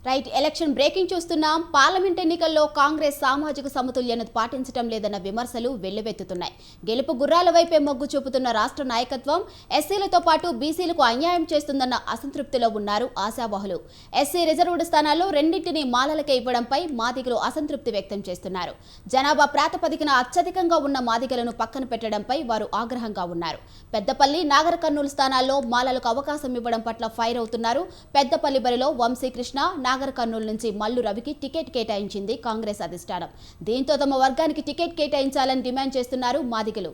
Right election breaking చూస్తున్నాం. Parliament ఎన్నికల్లో కాంగ్రెస్ సామాజిక సమతుల్యత పాటించడం లేదన్న విమర్శలు వెల్లువెత్తుతున్నాయి. గెలుపు గుర్రాల వైపే మొగ్గు చూపుతున్న రాష్ట్ర నాయకత్వం ఎస్సీలతో పాటు బీసీలకు అన్యాయం చేస్తుందన్న అసంతృప్తిలో ఉన్నారు ఆశావహులు. ఎస్సీ రిజర్వ్డ్ స్థానాల్లో రెండింటిని మాలలకే ఇవ్వడంపై మాదిగలు అసంతృప్తి వ్యక్తం చేస్తున్నారు. జనాభా ప్రాతిపదికన అత్యధికంగా ఉన్న మాదిగలను పక్కన పెట్టడంపై వారు ఆగ్రహంగా ఉన్నారు. పెద్దపల్లి, నాగర్ కర్నూలు స్థానాల్లో మాలలకు అవకాశం ఇవ్వడం పట్ల ఫైర్ అవుతున్నారు. పెద్దపల్లి బరిలో వంశీకృష్ణ, నాగర్ కర్నూలు నుంచి మల్లు రవికి టికెట్ కేటాయించింది కాంగ్రెస్ అధిష్టానం. దీంతో తమ వర్గానికి టికెట్ కేటాయించాలని డిమాండ్ చేస్తున్నారు మాదిగలు.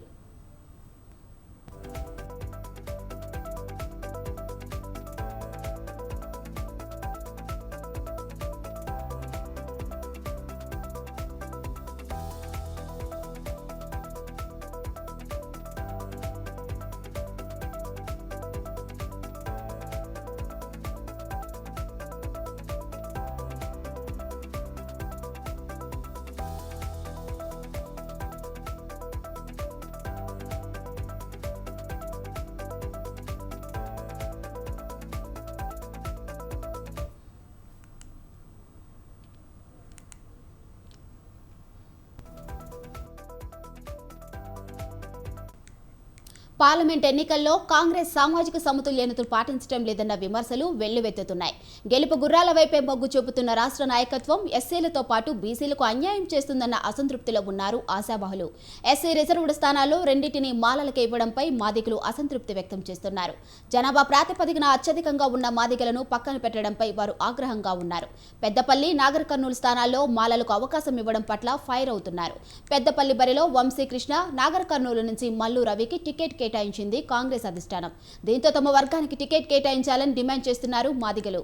పార్లమెంట్ ఎన్నికల్లో కాంగ్రెస్ సామాజిక సమతుల్యతను పాటించడం లేదన్న విమర్శలు వెల్లువెత్తుతున్నాయి. గెలుపు గుర్రాల వైపే మొగ్గు చూపుతున్న రాష్ట్ర నాయకత్వం ఎస్సీలతో పాటు బీసీలకు అన్యాయం చేస్తుందన్న అసంతృప్తిలో ఉన్నారు ఆశావహులు. ఎస్సీ రిజర్వ్డ్ స్థానాల్లో రెండింటిని మాలలకే ఇవ్వడంపై మాదిగలు అసంతృప్తి వ్యక్తం చేస్తున్నారు. జనాభా ప్రాతిపదికన అత్యధికంగా ఉన్న మాదిగలను పక్కన పెట్టడంపై వారు ఆగ్రహంగా ఉన్నారు. పెద్దపల్లి, నాగర్ కర్నూలు స్థానాల్లో మాలలకు అవకాశం ఇవ్వడం పట్ల ఫైర్ అవుతున్నారు. పెద్దపల్లి బరిలో వంశీకృష్ణ, నాగర్ కర్నూలు నుంచి మల్లు రవికి టికెట్ కేటాయించింది కాంగ్రెస్ అధిష్టానం. దీంతో తమ వర్గానికి టికెట్ కేటాయించాలని డిమాండ్ చేస్తున్నారు మాదిగలు.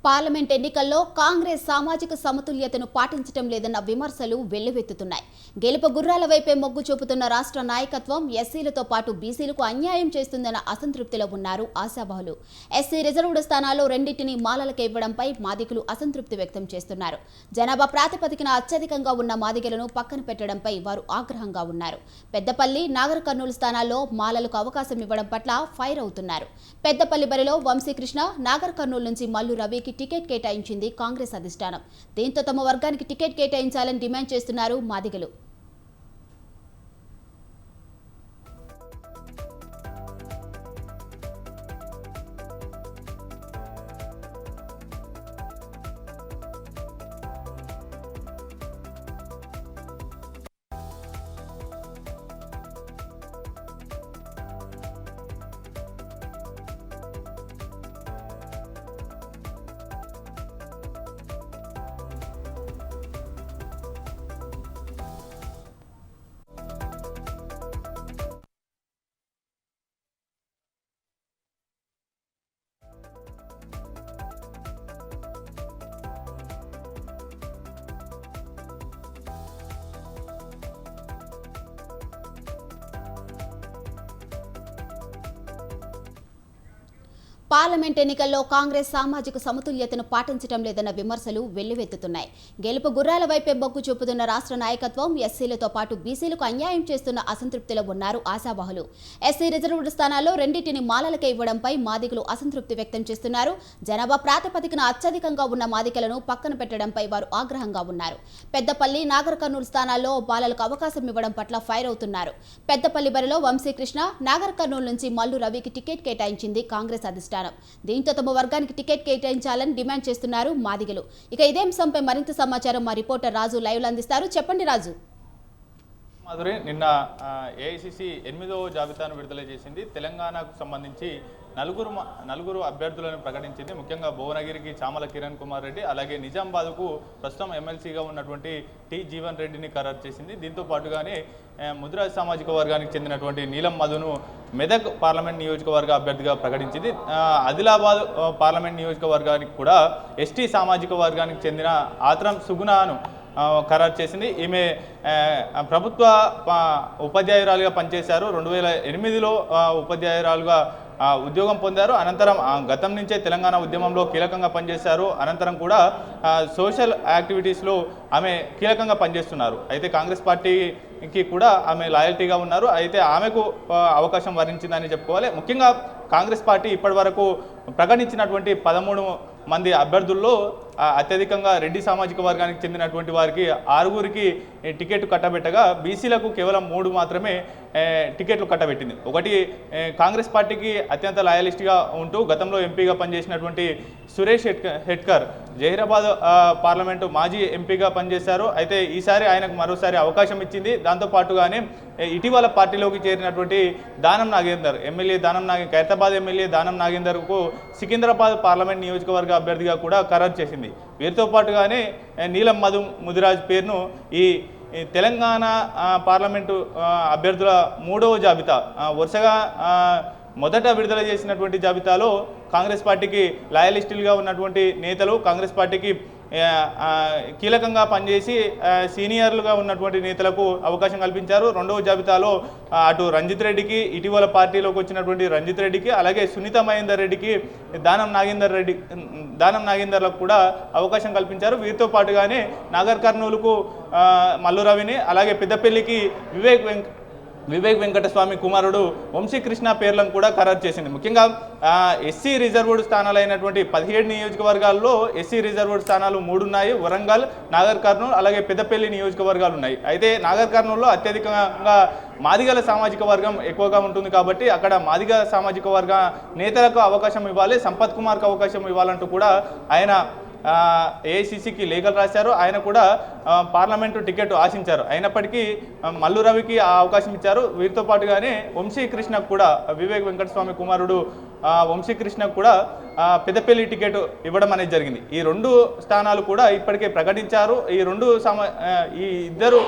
పార్లమెంట్ ఎన్నికల్లో కాంగ్రెస్ సామాజిక సమతుల్యతను పాటించడం లేదన్న విమర్శలు వెల్లువెత్తుతున్నాయి. గెలుపు గుర్రాల వైపే మొగ్గు చూపుతున్న రాష్ట్ర నాయకత్వం ఎస్సీలతో పాటు బీసీలకు అన్యాయం చేస్తుందన్న అసంతృప్తిలో ఉన్నారు ఆశావహులు. ఎస్సీ రిజర్వ్డ్ స్థానాల్లో రెండింటిని మాలలకే ఇవ్వడంపై మాదిగలు అసంతృప్తి వ్యక్తం చేస్తున్నారు. జనాభా ప్రాతిపదికన అత్యధికంగా ఉన్న మాదిగలను పక్కన పెట్టడంపై వారు ఆగ్రహంగా ఉన్నారు. పెద్దపల్లి, నాగర్ కర్నూలు స్థానాల్లో మాలలకు అవకాశం ఇవ్వడం పట్ల ఫైర్ అవుతున్నారు. పెద్దపల్లి బరిలో వంశీకృష్ణ, నాగర్ కర్నూలు నుంచి మల్లు రవికి టికెట్ కేటాయించింది కాంగ్రెస్ అధిష్టానం. దీంతో తమ వర్గానికి టికెట్ కేటాయించాలని డిమాండ్ చేస్తున్నారు మాదిగలు. పార్లమెంట్ ఎన్నికల్లో కాంగ్రెస్ సామాజిక సమతుల్యతను పాటించడం లేదన్న విమర్శలు వెల్లువెత్తుతున్నాయి. గెలుపు గుర్రాల వైపే మొగ్గు చూపుతున్న రాష్ట్ర నాయకత్వం ఎస్సీలతో పాటు బీసీలకు అన్యాయం చేస్తున్న అసంతృప్తిలో ఉన్నారు ఆశావహులు. ఎస్సీ రిజర్వ్డ్ స్థానాల్లో రెండింటిని మాలలకే ఇవ్వడంపై మాదిగలు అసంతృప్తి వ్యక్తం చేస్తున్నారు. జనాభా ప్రాతిపదికన అత్యధికంగా ఉన్న మాదిగలను పక్కన పెట్టడంపై వారు ఆగ్రహంగా ఉన్నారు. పెద్దపల్లి, నాగర్ కర్నూలు స్థానాల్లో బాలలకు అవకాశం ఇవ్వడం పట్ల ఫైర్ అవుతున్నారు. పెద్దపల్లి బరిలో వంశీకృష్ణ, నాగర్ కర్నూలు నుంచి మల్లు రవికి టికెట్ కేటాయించింది కాంగ్రెస్ అధిష్టానం. దీంతో తమ వర్గానికి టికెట్ కేటాయించాలని డిమాండ్ చేస్తున్నారు మాదిగలు. ఇక ఇదే అంశంపై మరింత సమాచారం మా రిపోర్టర్ రాజు లైవ్ లో అందిస్తారు. చెప్పండి రాజు. మాధురి నిన్న ఏఐసిసి 8వ జాబితాను విడుదల చేసింది. తెలంగాణకు సంబంధించి నలుగురు అభ్యర్థులను ప్రకటించింది. ముఖ్యంగా భువనగిరికి చామల కిరణ్ కుమార్ రెడ్డి, అలాగే నిజామాబాద్కు ప్రస్తుతం ఎమ్మెల్సీగా ఉన్నటువంటి టి జీవన్ రెడ్డిని ఖరారు చేసింది. దీంతో పాటుగానే ముదిరాజ్ సామాజిక వర్గానికి చెందినటువంటి నీలం మధును మెదక్ పార్లమెంట్ నియోజకవర్గ అభ్యర్థిగా ప్రకటించింది. ఆదిలాబాద్ పార్లమెంట్ నియోజకవర్గానికి కూడా ఎస్టీ సామాజిక వర్గానికి చెందిన ఆత్రం సుగుణను ఖరారు చేసింది. ఈమె ప్రభుత్వ ఉపాధ్యాయురాలుగా పనిచేశారు. 2008లో ఉపాధ్యాయురాలుగా ఉద్యోగం పొందారు. అనంతరం గతం నుంచే తెలంగాణ ఉద్యమంలో కీలకంగా పనిచేశారు. అనంతరం కూడా సోషల్ యాక్టివిటీస్లో ఆమె కీలకంగా పనిచేస్తున్నారు. అయితే కాంగ్రెస్ పార్టీకి కూడా ఆమె లాయల్టీగా ఉన్నారు. అయితే ఆమెకు అవకాశం వరించిందని చెప్పుకోవాలి. ముఖ్యంగా కాంగ్రెస్ పార్టీ ఇప్పటి వరకు ప్రకటించినటువంటి 13 మంది అభ్యర్థుల్లో అత్యధికంగా రెడ్డి సామాజిక వర్గానికి చెందినటువంటి వారికి 6గురికి టికెట్ కట్టబెట్టగా బీసీలకు కేవలం 3 మాత్రమే టికెట్లు కట్టబెట్టింది. ఒకటి కాంగ్రెస్ పార్టీకి అత్యంత లాయలిస్ట్గా ఉంటూ గతంలో ఎంపీగా పనిచేసినటువంటి సురేష్ హెట్కర్ జహీరాబాద్ పార్లమెంటు మాజీ ఎంపీగా పనిచేశారు. అయితే ఈసారి ఆయనకు మరోసారి అవకాశం ఇచ్చింది. దాంతోపాటుగానే ఇటీవల పార్టీలోకి చేరినటువంటి దానం నాగేందర్ ఖైరతాబాద్ ఎమ్మెల్యే దానం నాగేందర్కు సికింద్రాబాద్ పార్లమెంట్ నియోజకవర్గ అభ్యర్థిగా కూడా ఖరారు చేసింది. వీరితో పాటుగానే నీలం ముదిరాజ్ పేరును ఈ తెలంగాణ పార్లమెంటు అభ్యర్థుల 3వ జాబితా వరుసగా మొదట విడుదల చేసినటువంటి జాబితాలో కాంగ్రెస్ పార్టీకి లాయలిస్టులుగా ఉన్నటువంటి నేతలు, కాంగ్రెస్ పార్టీకి కీలకంగా పనిచేసి సీనియర్లుగా ఉన్నటువంటి నేతలకు అవకాశం కల్పించారు. 2వ జాబితాలో అటు రంజిత్ రెడ్డికి, ఇటీవల పార్టీలోకి వచ్చినటువంటి రంజిత్ రెడ్డికి, అలాగే సునీత మహేందర్ రెడ్డికి, దానం నాగేందర్లకు కూడా అవకాశం కల్పించారు. వీరితో పాటుగానే నాగర్ కర్నూలుకు మల్లు రవిని, అలాగే పెద్దపల్లికి వివేక్ వెంకటస్వామి కుమారుడు వంశీకృష్ణ పేర్లను కూడా ఖరారు చేసింది. ముఖ్యంగా ఎస్సీ రిజర్వ్డ్ స్థానాలైనటువంటి 17 నియోజకవర్గాల్లో ఎస్సీ రిజర్వ్డ్ స్థానాలు 3 ఉన్నాయి. వరంగల్, నాగర్ కర్నూలు, అలాగే పెద్దపల్లి నియోజకవర్గాలు ఉన్నాయి. అయితే నాగర్ కర్నూలులో అత్యధికంగా మాదిగల సామాజిక వర్గం ఎక్కువగా ఉంటుంది కాబట్టి అక్కడ మాదిగ సామాజిక వర్గ నేతలకు అవకాశం ఇవ్వాలి, సంపత్ కుమార్కు అవకాశం ఇవ్వాలంటూ కూడా ఆయన ఏఐసిసికి లేఖలు రాశారు. ఆయన కూడా పార్లమెంటు టికెట్ ఆశించారు. అయినప్పటికీ మల్లు రవికి ఆ అవకాశం ఇచ్చారు. వీరితో పాటుగానే వంశీకృష్ణకు కూడా, వివేక్ వెంకటస్వామి కుమారుడు వంశీకృష్ణకు కూడా పెద్దపల్లి టికెట్ ఇవ్వడం అనేది జరిగింది. ఈ 2 స్థానాలు కూడా ఇప్పటికే ప్రకటించారు. ఈ ఇద్దరు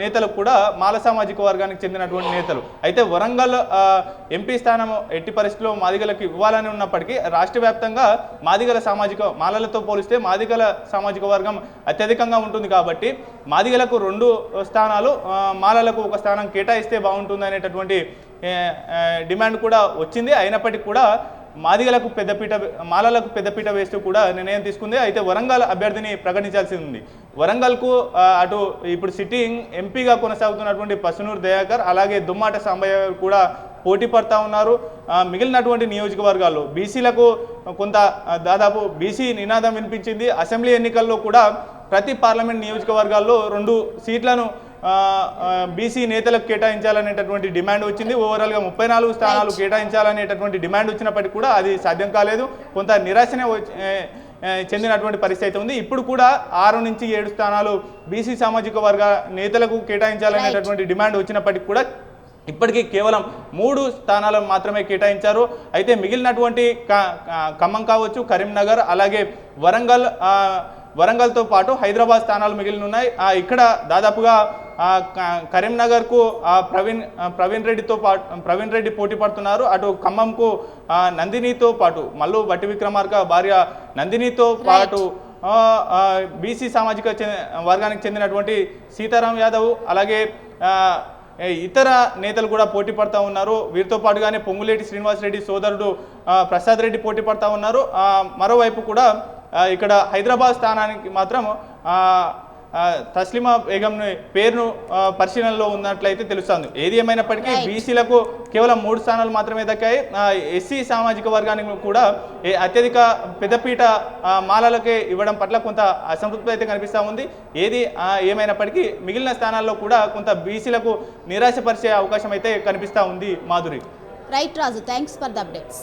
నేతలకు కూడా మాల సామాజిక వర్గానికి చెందినటువంటి నేతలు. అయితే వరంగల్ ఎంపీ స్థానం ఎట్టి పరిస్థితుల్లో మాదిగలకు ఇవ్వాలని ఉన్నప్పటికీ రాష్ట్ర వ్యాప్తంగా మాలలతో పోలిస్తే మాదిగల సామాజిక వర్గం అత్యధికంగా ఉంటుంది కాబట్టి మాదిగలకు 2 స్థానాలు, మాలలకు 1 స్థానం కేటాయిస్తే బాగుంటుంది అనేటటువంటి డిమాండ్ కూడా వచ్చింది. అయినప్పటికీ కూడా మాలలకు పెద్దపీట వేస్తూ కూడా నిర్ణయం తీసుకుంది. అయితే వరంగల్ అభ్యర్థిని ప్రకటించాల్సి ఉంది. వరంగల్కు అటు ఇప్పుడు సిట్టింగ్ ఎంపీగా కొనసాగుతున్నటువంటి పసునూరు దయాకర్, అలాగే దుమ్మాట సాంబయ్య కూడా పోటీ పడతా ఉన్నారు. మిగిలినటువంటి నియోజకవర్గాల్లో బీసీలకు కొంత దాదాపు బీసీ నినాదం వినిపించింది. అసెంబ్లీ ఎన్నికల్లో కూడా ప్రతి పార్లమెంట్ నియోజకవర్గాల్లో 2 సీట్లను బీసీ నేతలకు కేటాయించాలనేటటువంటి డిమాండ్ వచ్చింది. ఓవరాల్గా 34 స్థానాలు కేటాయించాలనేటటువంటి డిమాండ్ వచ్చినప్పటికీ కూడా అది సాధ్యం కాలేదు. కొంత నిరాశనే చెందినటువంటి పరిస్థితి ఉంది. ఇప్పుడు కూడా 6 నుంచి 7 స్థానాలు బీసీ సామాజిక వర్గ నేతలకు కేటాయించాలనేటటువంటి డిమాండ్ వచ్చినప్పటికీ కూడా ఇప్పటికీ కేవలం 3 స్థానాలను మాత్రమే కేటాయించారు. అయితే మిగిలినటువంటి ఖమ్మం కావచ్చు, కరీంనగర్, అలాగే వరంగల్తో పాటు హైదరాబాద్ స్థానాలు మిగిలిన ఉన్నాయి. ఇక్కడ దాదాపుగా కరీంనగర్కు ప్రవీణ్ రెడ్డి పోటీ పడుతున్నారు. అటు ఖమ్మంకు నందినితో పాటు మల్లు బట్టి విక్రమార్క భార్య నందినితో పాటు బీసీ సామాజిక వర్గానికి చెందినటువంటి సీతారాం యాదవ్, అలాగే ఇతర నేతలు కూడా పోటీ పడుతూ ఉన్నారు. వీరితో పాటుగానే పొంగులేటి శ్రీనివాసరెడ్డి సోదరుడు ప్రసాద్ రెడ్డి పోటీ పడుతూ ఉన్నారు. మరోవైపు కూడా ఇక్కడ హైదరాబాద్ స్థానానికి మాత్రం తస్లిమా బేగం పేరును పరిశీలనలో ఉన్నట్లయితే తెలుస్తుంది. ఏది ఏమైనప్పటికీ బీసీలకు కేవలం 3 స్థానాలు మాత్రమే దక్కాయి. ఎస్సీ సామాజిక వర్గానికి కూడా అత్యధిక పెద్దపీట మాలలకే ఇవ్వడం పట్ల కొంత అసంతృప్తి అయితే కనిపిస్తూ ఉంది. ఏది ఏమైనప్పటికీ మిగిలిన స్థానాల్లో కూడా కొంత బీసీలకు నిరాశపరిచే అవకాశం అయితే కనిపిస్తూ ఉంది. Madhuri. Right Raju, thanks for the updates.